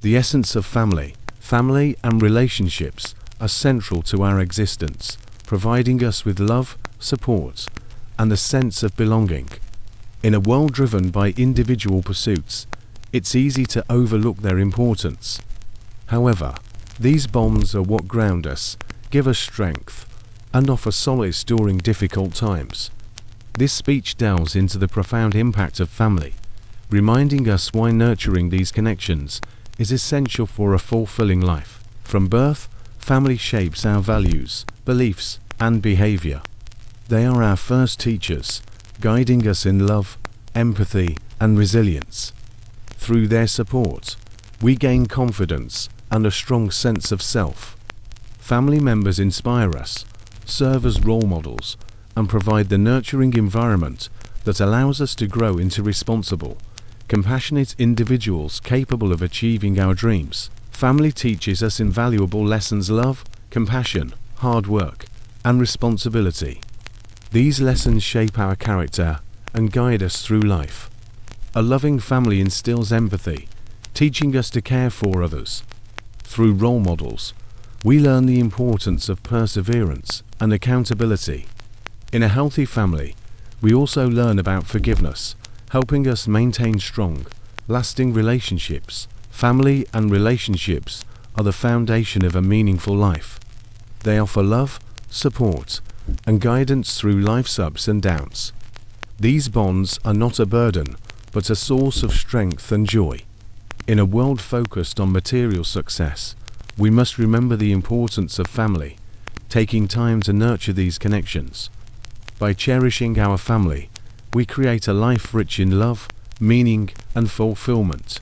The essence of family. Family and relationships are central to our existence, providing us with love, support, and a sense of belonging. In a world driven by individual pursuits, it's easy to overlook their importance. However, these bonds are what ground us, give us strength, and offer solace during difficult times. This speech delves into the profound impact of family, reminding us why nurturing these connections is essential for a fulfilling life. From birth, family shapes our values, beliefs, and behavior. They are our first teachers, guiding us in love, empathy, and resilience. Through their support, we gain confidence and a strong sense of self. Family members inspire us, serve as role models, and provide the nurturing environment that allows us to grow into responsible, compassionate individuals capable of achieving our dreams. Family teaches us invaluable lessons: love, compassion, hard work, and responsibility. These lessons shape our character and guide us through life. A loving family instills empathy, teaching us to care for others. Through role models, we learn the importance of perseverance and accountability. In a healthy family, we also learn about forgiveness, helping us maintain strong, lasting relationships. Family and relationships are the foundation of a meaningful life. They offer love, support, and guidance through life's ups and downs. These bonds are not a burden, but a source of strength and joy. In a world focused on material success, we must remember the importance of family, taking time to nurture these connections. By cherishing our family, we create a life rich in love, meaning, and fulfillment.